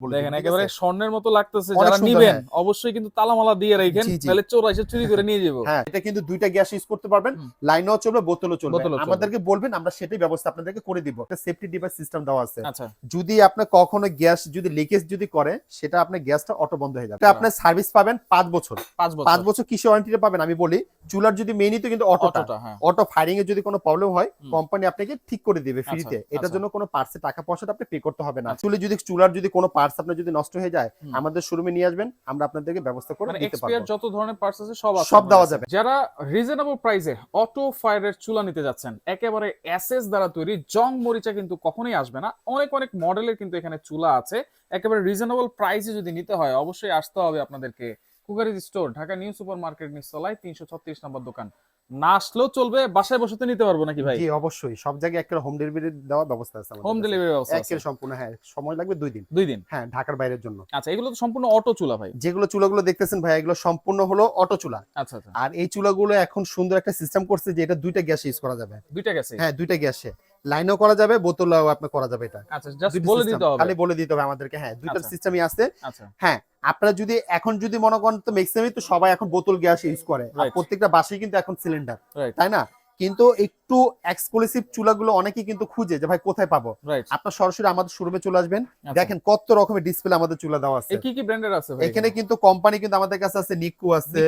দেখেন একেবারে স্বর্ণের মতো লাগতেছে, যারা নিবেন অবশ্যই কিন্তু তালামালা দিয়ে রাখেন, তাহলে চোর এসে চুরি করে নিয়ে যাবো। হ্যাঁ, এটা কিন্তু দুইটা গ্যাস ইউজ করতে পারবেন, লাইনও চলবে, বোতলও চলবে। আমাদেরকে বলবেন, আমরা সেটাই ব্যবস্থা আপনাদেরকে করে দিব। একটা সেফটি ডিভাইস সিস্টেম দেওয়া আছে। যদি আপনার কখনো গ্যাস যদি লিকেজ যদি করে, সেটা আপনার গ্যাসটা অটো বন্ধ হয়ে যাবে। আপনার সার্ভিস পাবেন 5 বছর। 5 বছর কিসে ওয়ারেন্টিটা পাবেন আমি বলি, চুলার যদি মেইনই তো কিন্তু অটো ফায়ারিং এ যদি কোনো প্রবলেম হয়, কোম্পানি আপনাকে ঠিক করে দিবে ফ্রিতে। এটার জন্য কোনো পার্টসে টাকা পয়সাটা আপনি পে করতে হবে না। চুলার যদি কোনো পার্টস আপনার যদি নষ্ট হয়ে যায়, আমাদের শোরুমে নিয়ে আসবেন, আমরা আপনাদেরকে ব্যবস্থা করে দিতে পারবো। এক্সপায়ার যত ধরনের পার্টস আছে সব দেওয়া যাবে। যারা রিজনেবল প্রাইসে অটো ফায়ারের চুলা নিতে যাচ্ছেন, একেবারে এসএস দ্বারা তৈরি, জং মরিচা কিন্তু কখনোই আসবে না। অনেক অনেক মডেলের কিন্তু এখানে চুলা আছে। একেবারে রিজনেবল প্রাইসে যদি নিতে হয়, অবশ্যই আসতে হবে আপনাদেরকে cookeries store, Dhaka new super market নিচতলায় 336 নম্বর দোকান। না আসলেও চলবে, বাসায় বসে নিতে পারবো নাকি ভাই? জি অবশ্যই, সব জায়গায় একটা হোম ডেলিভারি দেওয়ার ব্যবস্থা আছে আমাদের। হোম ডেলিভারি ব্যবস্থা আছে একের সম্পূর্ণ, হ্যাঁ, সময় লাগবে 2 দিন। 2 দিন, হ্যাঁ, ঢাকার বাইরের জন্য। আচ্ছা, এগুলো তো সম্পূর্ণ অটো চুলা ভাই? যেগুলো চুলাগুলো দেখতেছেন ভাই, এগুলো সম্পূর্ণ হলো অটো চুলা। আচ্ছা আচ্ছা। আর এই চুলাগুলো এখন সুন্দর একটা সিস্টেম করছে যে এটা দুইটা গ্যাস ইউজ করা যাবে। দুইটা গ্যাসে? হ্যাঁ, দুইটা গ্যাসে লাইনও করা যাবে, বোতলও আপনি করা যাবে। এটা আচ্ছা, জাস্ট বলে দিতে হবে, খালি বলে দিতে হবে আমাদেরকে। হ্যাঁ, দুইটা সিস্টেমই আছে। আচ্ছা, হ্যাঁ, আপনারা যদি এখন যদি মনে করেন, তো ম্যাক্সিমামই তো সবাই এখন বোতল গ্যাস ইউজ করে, আর প্রত্যেকটা বাসায় কিন্তু এখন সিলিন্ডার, তাই না? কিন্তু একটু এক্সক্লুসিভ চুলাগুলো অনেকেই কিন্তু খুঁজে যে ভাই কোথায় পাবো। আপনার সরাসরি আমাদের শোরুমে চলে আসবেন, দেখেন কত রকমের ডিসপ্লে আমাদের চুলা দেওয়া আছে। কি কি ব্র্যান্ডের আছে ভাই এখানে? কিন্তু কোম্পানি কিন্তু আমাদের কাছে আছে, নিক্কু আছে,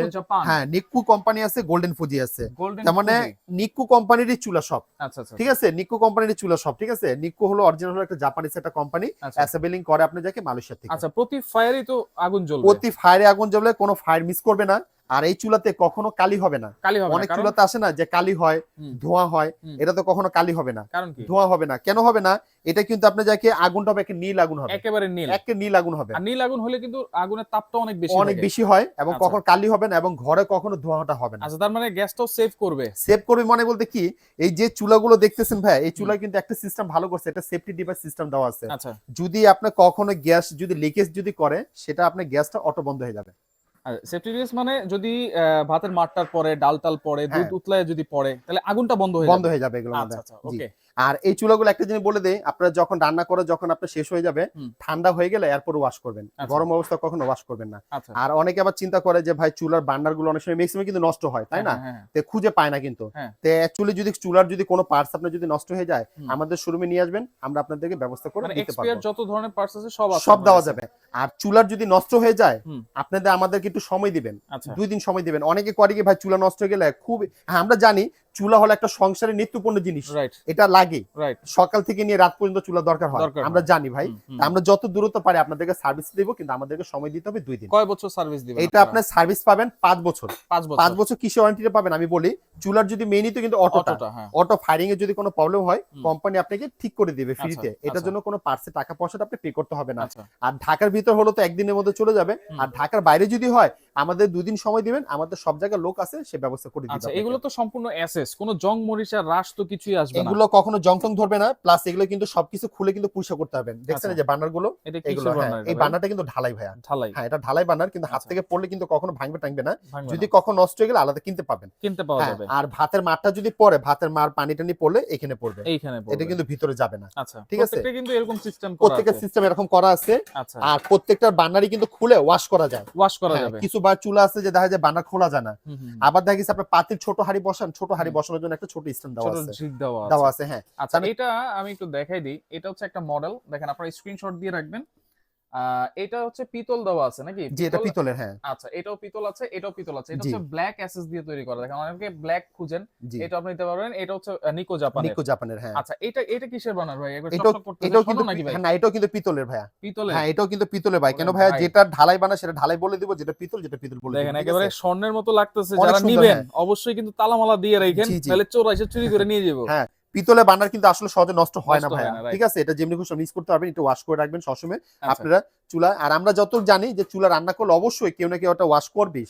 হ্যাঁ নিক্কু কোম্পানি আছে, গোল্ডেন ফুজি আছে। তার মানে নিক্কু কোম্পানিরই চুলা সব। আচ্ছা আচ্ছা, ঠিক আছে, নিক্কু কোম্পানির চুলা সব। ঠিক আছে, নিক্কু হলো অরিজিনাল একটা জাপানিজ একটা কোম্পানি, অ্যাসেম্বলিং করে আপনি যাকে মালয়েশিয়া থেকে। আচ্ছা, প্রতি ফায়ারই তো আগুন জ্বলবে? প্রতি ফায়ারে আগুন জ্বলবে, কোনো ফায়ার মিস করবে না। আর এই চুলাতে কখনো কালি হবে না। অনেক চুলাতে আসে না যে কালি হয়, ধোঁয়া হয়, এটা তো কখনো কালি হবে না, ধোঁয়া হবে না। কেন হবে না? এটা কিন্তু আপনি যাকে আগুনটা হবে একটা নীল আগুন হবে, একেবারে নীল, একটা নীল আগুন হবে। আর নীল আগুন হলে কিন্তু আগুনের তাপটা অনেক বেশি হয়, এবং কখনো কালি হবে না, এবং ঘরে কখনো ধোঁয়াটা হবে না। আচ্ছা, তার মানে গ্যাসটাও সেভ করবে। সেভ করবে মানে বলতে কি, এই যে চুলাগুলো দেখতেছেন ভাই, এই চুলায় কিন্তু একটা সিস্টেম ভালো করছে, একটা সেফটি ডিভাইস সিস্টেম দেওয়া আছে। আচ্ছা, যদি আপনার কখনো গ্যাস যদি লিকেজ যদি করে, সেটা আপনার গ্যাসটা অটো বন্ধ হয়ে যাবে। আর সেফটি ডিভাইস মানে যদি ভাতের মাঠটার পরে, ডালটাল পরে, দুধ উতলায় যদি পড়ে, তাহলে আগুনটা বন্ধ হয়ে যাবে এগুলো। আচ্ছা, ওকে। আর এই চুলাগুলো একটা জিনিস বলে দেই, আপনারা যখন রান্না করে যখন আপনার শেষ হয়ে যাবে, ঠান্ডা হয়ে গেলে এরপর ওয়াশ করবেন, গরম অবস্থা কখনো ওয়াশ করবেন না। আর অনেকে আবার চিন্তা করে যে ভাই চুলার বার্নার গুলো অনেক সময় ম্যাক্সিমাম কিন্তু নষ্ট হয়, তাই না? তে খুঁজে পায় না কিন্তু। তে অ্যাকচুয়ালি যদি চুলার যদি কোনো পার্টস আপনার যদি নষ্ট হয়ে যায়, আমাদের শোরুমে নিয়ে আসবেন, আমরা আপনাদেরকে ব্যবস্থা করে দিতে পারবো। যত ধরনের পার্টস আছে সব দেওয়া যাবে। আর চুলার যদি নষ্ট হয়ে যায়, আপনাদের আমাদেরকে একটু সময় দিবেন, 2 দিন সময় দিবেন। অনেকে করে কি ভাই চুলা নষ্ট হয়ে গেলে খুব, হ্যাঁ আমরা জানি চুলা হলো একটা সংসারের নিত্যপণ্য জিনিস, এটা লাগে, সকাল থেকে নিয়ে রাত পর্যন্ত চুলা দরকার হয়, আমরা জানি ভাই। আমরা যত দূরত্ব পারি আপনাদেরকে সার্ভিস দেব, কিন্তু আমাদেরকে সময় দিতে হবে 2 দিন। কয় বছর সার্ভিস দিবেন? এটা আপনার সার্ভিস পাবেন 5 বছর। 5 বছর কিসে ওয়ারেন্টিটা পাবেন আমি বলি, চুলার যদি মেইনই তো কিন্তু অটো ফায়ারিং এ যদি কোনো প্রবলেম হয়, কোম্পানি আপনাকে ঠিক করে দিবে ফ্রিতে। এটার জন্য কোনো পার্টসে টাকা পয়সাটা আপনি পে করতে হবে না। আর ঢাকার ভিতর হলো তো একদিনের মধ্যে চলে যাবে, আর ঢাকার বাইরে যদি হয় আমাদের 2 দিন সময় দিবেন, আমাদের সব জায়গায় লোক আছে, সে ব্যবস্থা করে দিবে। আচ্ছা, এগুলো তো সম্পূর্ণ এসএস, কোনো জং মরিচা রাশ তো কিছুই আসবে না? এগুলো কখনো জং টং ধরবে না, প্লাস এগুলো কিন্তু সবকিছু খুলে কিন্তু পরিষ্কার করতে হবে। দেখছেন এই যে বার্নার গুলো, এগুলো এই বার্নারটা কিন্তু ঢালাই ভাইয়া, হ্যাঁ এটা ঢালাই বার্নার, কিন্তু হাত থেকে পড়লে কিন্তু কখনো ভাঙবে টাঙবে না। যদি কখনো নষ্ট হয়ে গেলে আলাদা কিনতে পাবেন, কিনতে পাওয়া যাবে। আর ভাতের মারটা যদি পড়ে, ভাতের মার পানি টানি পড়লে এখানে পড়বে, এটা কিন্তু ভিতরে যাবে না। আচ্ছা, ঠিক আছে, প্রত্যেকটা কিন্তু এরকম সিস্টেম করা আছে, প্রত্যেকটা সিস্টেম এরকম করা আছে। আর প্রত্যেকটা বার্নারই কিন্তু খুলে ওয়াশ করা যায়, কিছু বার চুলা আছে যে দেখা যায় বার্নার খোলা যায় না, আবার দেখা গেছে আপনার পাতিল ছোট হাড়ি বসান, ছোট হাড়ি বসানোর জন্য একটা ছোট স্ট্যান্ড দেওয়া আছে। হ্যাঁ, আচ্ছা, এটা আমি একটু দেখাই দিই। এটা হচ্ছে একটা মডেল, দেখেন আপনারা স্ক্রিনশট দিয়ে রাখবেন। এটা হচ্ছে পিতল দেওয়া আছে নাকি? জি, এটা পিতলের। হ্যাঁ, আচ্ছা, এটাও পিতল আছে, এটাও পিতল আছে। এটা হচ্ছে ব্ল্যাক অ্যাসেস দিয়ে তৈরি করা, দেখেন অনেকে ব্ল্যাক খুঁজেন, এটা আপনি নিতে পারবেন। এটা হচ্ছে নিকো জাপানের। হ্যাঁ, আচ্ছা, এটা কিসের বানার ভাই? এটাও কিন্তু নাকি ভাই? না, এটাও কিন্তু পিতলের ভাইয়া, পিতলের। হ্যাঁ, এটাও কিন্তু পিতলের ভাই। কেন ভাইয়া, যেটা ঢালাই বানা সেটা ঢালাই বলে দিব, যেটা পিতল বলে দিব। দেখেন একেবারে স্বর্ণের মতো লাগতেছে, যারা নিবেন অবশ্যই কিন্তু তালামালা দিয়ে রাখেন, তাহলে চোর এসে চুরি করে নিয়ে যাবে। হ্যাঁ, পিতলের বার্নার কিন্তু আসলে সহজে নষ্ট হয় না ভাইয়া, ঠিক আছে? এটা যেমনি খুশি মিক্স করতে পারবেন, একটু ওয়াশ করে রাখবেন সবসময় আপনারা চুলা। আর আমরা যতটুকু জানি যে চুলা রান্না করলে অবশ্যই কেউ না কেউ একটা ওয়াশ করবেই,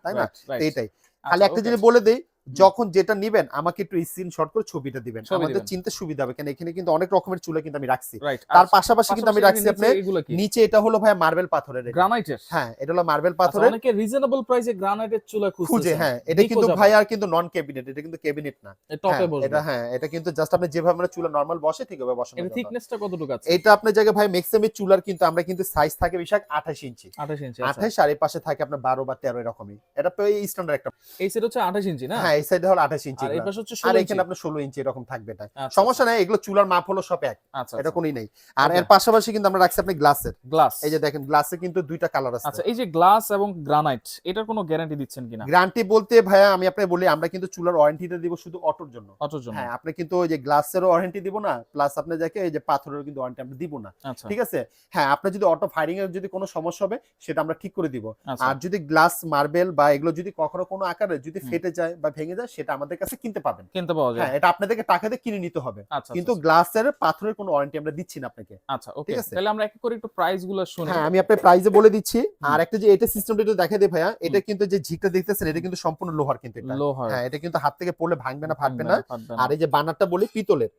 তাই না? এইটাই। খালি একটা জিনিস বলে দেই, যখন যেটা নিবেন আমাকে একটু স্ক্রিনশট করে ছবিটা দিবেন, আমাদের চিনতে সুবিধা হবে, কারণ এখানে কিন্তু অনেক রকমের চুলা কিন্তু আমি রাখছি। তার পাশাপাশি কিন্তু আমি রাখছি আপনার নিচে, এটা হলো ভাই মার্বেল পাথরের, গ্রানাইটের। হ্যাঁ এটা হলো মার্বেল পাথরের। অনেকে রিজনেবল প্রাইসে গ্রানাইটের চুলা খুঁজে, হ্যাঁ এটা কিন্তু ভাই আর কিন্তু নন ক্যাবিনেট, এটা কিন্তু ক্যাবিনেট না, টপে বসবে এটা, হ্যাঁ এটা কিন্তু জাস্ট আপনি যেভাবে আমরা চুলা নরমাল বসে ঠিক হবে বসানো। এর থিকনেসটা কতটুকু আছে? এটা আপনার জায়গায় ভাই ম্যাক্সিমাম চুলার কিন্তু আমরা কিন্তু সাইজ থাকে বেশি 28 ইঞ্চি, 28 ইঞ্চি, 28 আর এই পাশে থাকে আপনার 12 বা 13 এরকমই, এটা তো এই স্ট্যান্ডার্ড একটা। এই সাইড হচ্ছে 28 ইঞ্চি না? হ্যাঁ এই সাইডে হলো 28 ইঞ্চি, আর এই পাশে হচ্ছে 16 আর ইঞ্চি, এখানে আপনার 16 ইঞ্চি এরকম থাকবে, এটা সমস্যা নাই, এগুলো চুলার মাপ হলো সব এক, এটা কোনই নেই। আর এর পাশাপাশি কিন্তু আমরা রাখছি আপনি গ্লাসের, গ্লাস, এই যে দেখেন গ্লাসে কিন্তু দুইটা কালার আছে। আচ্ছা এই যে গ্লাস এবং গ্রানাইট, এটার কোনো গ্যারান্টি দিচ্ছেন কিনা? গ্যারান্টি বলতে ভাইয়া আমি আপনাকে বলি, আমরা কিন্তু চুলার ওয়ারেন্টিটা দিব শুধু অটোর জন্য, হ্যাঁ আপনি কিন্তু ওই যে গ্লাসেরও ওয়ারেন্টি দিব না, প্লাস আপনি যাকে এই যে পাথরেরও কিন্তু ওয়ারেন্টি আমরা দিব না, ঠিক আছে। হ্যাঁ আপনার যদি অটো ফায়ারিং এর যদি কোনো সমস্যা হবে সেটা আমরা ঠিক করে দিব। আর যদি গ্লাস মার্বেল বা এগুলো যদি কখনো কোনো আকারে যদি ফেটে যায় বা ভেঙে যায় সেটা আমাদের কাছে কিনতে পাবেন, কিনতে পাওয়া যায়, হ্যাঁ এটা আপনাদেরকে টাকা দিয়ে কিনে নিতে হবে, কিন্তু গ্লাসের পাথরের কোনো ওয়ারেন্টি আমরা দিচ্ছি না আপনাকে। আচ্ছা ওকে, তাহলে আমরা এক করে একটু প্রাইস গুলো শুনি। হ্যাঁ আমি আপনাকে প্রাইসে বলে দিচ্ছি। আর একটা যে এটা সিস্টেমটা একটু দেখাই দেই ভাইয়া, এটা কিন্তু যে ঝিকটা দেখতেছেন এটা কিন্তু সম্পূর্ণ লোহার, কিন্তু এটা হ্যাঁ এটা কিন্তু হাত থেকে পড়লে ভাঙবে না, ফাটবে না। আর এই যে বানারটা বলি পিতলের,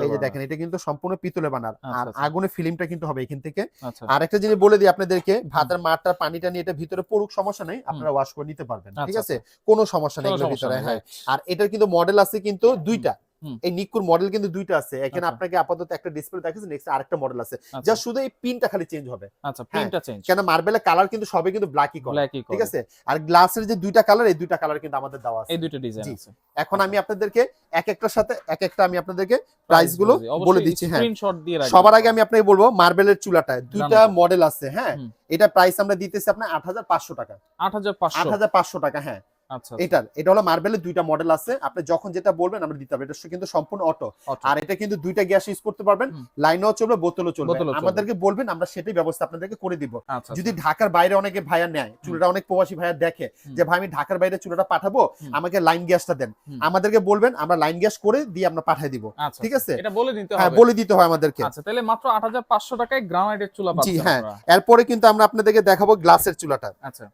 এই যে দেখেন এটা কিন্তু সম্পূর্ণ পিতলের বানার, আর আগুনের ফিল্মটা কিন্তু হবে এখান থেকে। আর একটা জিনিস বলে দিই আপনাদেরকে, ভাতের মারটা পানিটা নিয়ে এটা ভিতরে পড়ুক সমস্যা নাই, আপনারা ওয়াশ করে নিতে পারবেন, ঠিক আছে কোনো সমস্যা নেই এর ভিতরে। হ্যাঁ আর এটার কিন্তু মডেল আছে কিন্তু দুইটা, এই নিকুর মডেল কিন্তু দুইটা আছে, এখানে আপনাকে আপাতত একটা ডিসপ্লে দেখাচ্ছি, নেক্সট আরেকটা মডেল আছে, যা শুধু এই পিনটা খালি চেঞ্জ হবে। আচ্ছা পিনটা চেঞ্জ, কেন মার্বেলের কালার কিন্তু সবই কিন্তু ব্ল্যাকই করে, ঠিক আছে। আর গ্লাসের যে দুইটা কালার, এই দুইটা কালার কিন্তু আমাদের দেওয়া আছে, এই দুইটা ডিজাইন আছে। এখন আমি আপনাদেরকে এক একটার সাথে এক একটা আমি আপনাদেরকে প্রাইস গুলো বলে দিচ্ছি। হ্যাঁ স্ক্রিনশট দিয়ে রাখবেন। সবার আগে আমি আপনাকে বলবো মার্বেলের চুলাটা দুইটা মডেল আছে, হ্যাঁ এটা প্রাইস আমরা দিতেছি আপনার 8500 টাকা, 8500 টাকা, হ্যাঁ আচ্ছা এটা হলো মার্বেলের দুইটা মডেল আছে, আপনি যখন যেটা বলবেন আমরা দিতে হবে, এটা কিন্তু সম্পূর্ণ অটো, আর এটা কিন্তু দুইটা গ্যাস ইউজ করতে পারবেন, লাইনও চলবে বোতলও চলবে, আমাদেরকে বলবেন আমরা সেটাই ব্যবস্থা আপনাদেরকে করে দিব। যদি ঢাকার বাইরে অনেকে ভাইয়া নেয় চুলাটা, অনেক প্রবাসী ভাইয়া দেখে যে ভাই আমি ঢাকার বাইরে চুলাটা পাঠাবো, আমাকে লাইন গ্যাসটা দেন, আমাদেরকে বলবেন আমরা লাইন গ্যাস করে দিয়ে আমরা পাঠিয়ে দিব, ঠিক আছে। এটা বলে দিতে হবে, হ্যাঁ বলে দিতে হয় আমাদেরকে। আচ্ছা তাহলে মাত্র 8500 টাকায় গ্রানাইটের চুলা পাচ্ছেন। জি হ্যাঁ, এরপরে কিন্তু আমরা আপনাদেরকে দেখাবো গ্লাসের চুলাটা। আচ্ছা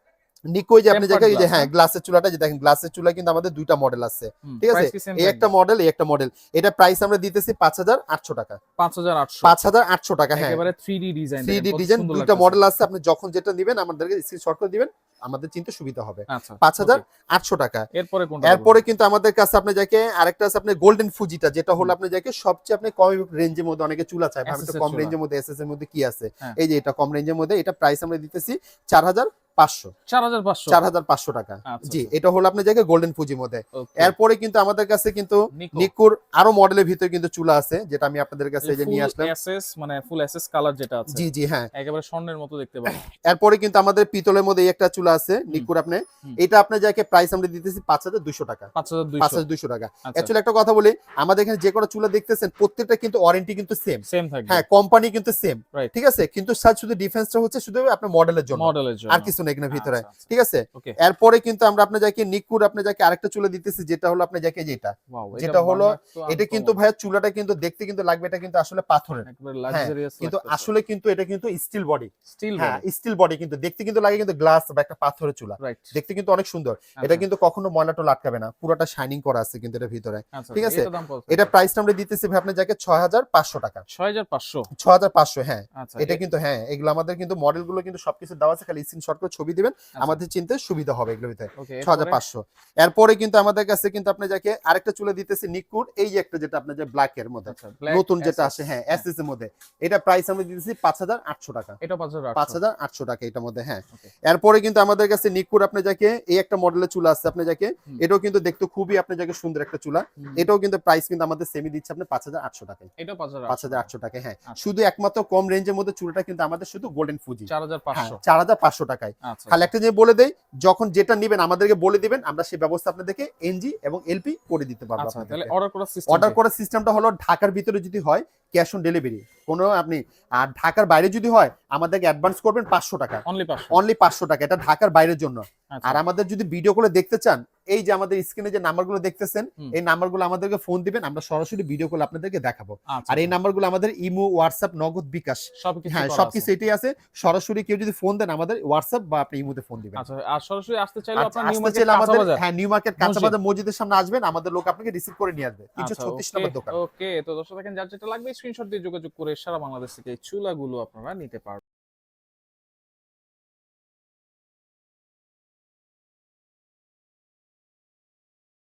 নিকো যে আপনি জায়গায় যে হ্যাঁ গ্লাসের চুলাটা যে দেখেন, গ্লাসের চুলা কিন্তু আমাদের দুইটা মডেল আছে, ঠিক আছে, এই একটা মডেল এই একটা মডেল, এটা প্রাইস আমরা দিতেছি 5800 টাকা, 5800 টাকা, হ্যাঁ একেবারে 3D ডিজাইন, 3D ডিজাইন দুইটা মডেল আছে, আপনি যখন যেটা নেবেন আমাদেরকে স্ক্রিনশট করে দিবেন, আমাদের চিন্তা সুবিধা হবে। 5800 টাকা। এরপরে কিন্তু আমাদের কাছে আপনি যাকে আরেকটা আছে আপনি গোল্ডেন ফুজিটা, যেটা হলো আপনি যাকে সবচেয়ে আপনি কম রেঞ্জের মধ্যে অনেকে চুলা চায়, ভাবে তো কম রেঞ্জের মধ্যে এসএস এর মধ্যে কি আছে, এই যে এটা কম রেঞ্জের মধ্যে, এটা প্রাইস আমরা দিতেছি 4500 টাকা। জি এটা হলো আপনার জায়গায় গোল্ডেন ফুজির মধ্যে। এরপরে কিন্তু আমাদের কাছে কিন্তু নিকুর আরো মডেলের ভিতরে কিন্তু চুলা আছে, যেটা আমি আপনাদের কাছে এই যে নিয়ে আসলাম, এসএস মানে ফুল এসএস কালার যেটা আছে, জি জি হ্যাঁ একেবারে স্বর্ণের মতো দেখতে পাবেন। এরপরে কিন্তু আমাদের পিতলের মধ্যে এই একটা চুলা আছে নিকুর, আপনি এটা আপনার যাকে প্রাইস আমরা দিতেছি 5200 টাকা, 5200 টাকা। অ্যাকচুয়ালি একটা কথা বলি, আমাদের এখানে যে কোনো চুলা দেখতেছেন প্রত্যেকটা কিন্তু ওয়ারেন্টি কিন্তু সেম থাকবে, হ্যাঁ কোম্পানি কিন্তু সেম, ঠিক আছে, কিন্তু স্যার শুধু ডিফারেন্সটা হচ্ছে শুধু আপনার মডেলের জন্য, আর কিছু নেই এখানে ভিতরে, ঠিক আছে। এরপরে কিন্তু আমরা আপনার যাকে নিকুর আপনি যাকে আরেকটা চুলা দিতেছি, যেটা হলো আপনার যাকে যেটা হলো এটা কিন্তু ভাইয়া চুলাটা কিন্তু দেখতে কিন্তু লাগবে, এটা কিন্তু আসলে পাথরের, কিন্তু আসলে কিন্তু এটা কিন্তু স্টিল বডি, হ্যাঁ স্টিল বডি, কিন্তু দেখতে কিন্তু লাগে কিন্তু গ্লাস বা একটা পাথরের চুলা, দেখতে কিন্তু অনেক সুন্দর, এটা কিন্তু কখনো ময়লাটা আটকাবে না, পুরোটা শাইনিং করা আছে কিন্তু এর ভিতরে, ঠিক আছে। এটা প্রাইসটা আমরা দিতেছি ভাই আপনার যাকে 6500 টাকা, 6500 হ্যাঁ এটা কিন্তু হ্যাঁ এগুলো আমাদের কিন্তু মডেলগুলো কিন্তু সবকিছু দেওয়া আছে, খালি স্ক্রিনশট করে ছবি দিবেন, আমাদের চিনতে সুবিধা হবে এগুলোর ভিতরে। 6500। এরপরে কিন্তু আমাদের কাছে কিন্তু আপনি যাকে আরেকটা চুলা দিতেছি নিকুর, এই যে একটা যেটা আপনার যে ব্ল্যাক এর মধ্যে নতুন যেটা আসে, হ্যাঁ এসএস এর মধ্যে, এটা প্রাইস আমরা দিতেছি 5800 টাকা, এটা 5800 টাকা এটার মধ্যে, হ্যাঁ। এরপরে কিন্তু আমাদের কাছে নিকুর আপনি যাকে এই একটা মডেলের চুলা আছে, আপনি যাকে এটাও কিন্তু দেখতে খুবই আপনি যাকে সুন্দর একটা চুলা, এটাও কিন্তু প্রাইস কিন্তু আমাদের সেমি দিচ্ছে আপনি 5800 টাকায়, এটা 5800 টাকা, হ্যাঁ। শুধু একমাত্র কম রেঞ্জের মধ্যে চুলাটা কিন্তু আমাদের শুধু গোল্ডেন ফুজি 4500 টাকায়। খালি একটা জিনিস বলে দেই, যখন যেটা নেবেন আমাদেরকে বলে দিবেন, আমরা সেই ব্যবস্থা আপনাদেরকে এনজি এবং এলপি করে দিতে পারবো। তাহলে অর্ডার করার সিস্টেমটা হলো ঢাকার ভিতরে যদি হয় ক্যাশ অন ডেলিভারি কোনো আপনি, আর ঢাকার বাইরে যদি হয় আমাদেরকে অ্যাডভান্স করবেন 500 টাকা, অনলি 500 টাকা, এটা ঢাকা ঢাকার বাইরের জন্য। আচ্ছা। আর আমাদের যদি ভিডিও কলে দেখতে চান, এই যে আমাদের স্ক্রিনে যে নাম্বারগুলো দেখতেছেন, এই নাম্বারগুলো আমাদেরকে ফোন দিবেন, আমরা সরাসরি ভিডিও কল আপনাদেরকে দেখাবো। আচ্ছা, আর এই নাম্বারগুলো আমাদের ইমো, হোয়াটসঅ্যাপ, নগদ, বিকাশ হ্যাঁ সবকিছু এটাই আছে। সরাসরি কেউ যদি ফোন দেন আমাদের হোয়াটসঅ্যাপ বা আপনি ইমোতে ফোন দিবেন। আচ্ছা, আর সরাসরি আসতে চাইলে আপনারা নিউ আসতে মার্কেট চাইলে আমাদের কাঁচাবাজার হ্যাঁ নিউ মার্কেট কাঁচাবাজার মসজিদের সামনে আসবেন, আমাদের লোক আপনাকে রিসিভ করে নিয়ে আসবে। 336 নম্বর দোকান। ওকে, তো দর্শক দেখেন যার যেটা লাগবে স্ক্রিনশট দিয়ে যোগাযোগ করে সারা বাংলাদেশ থেকে এই চুলাগুলো আপনারা নিতে পারবেন।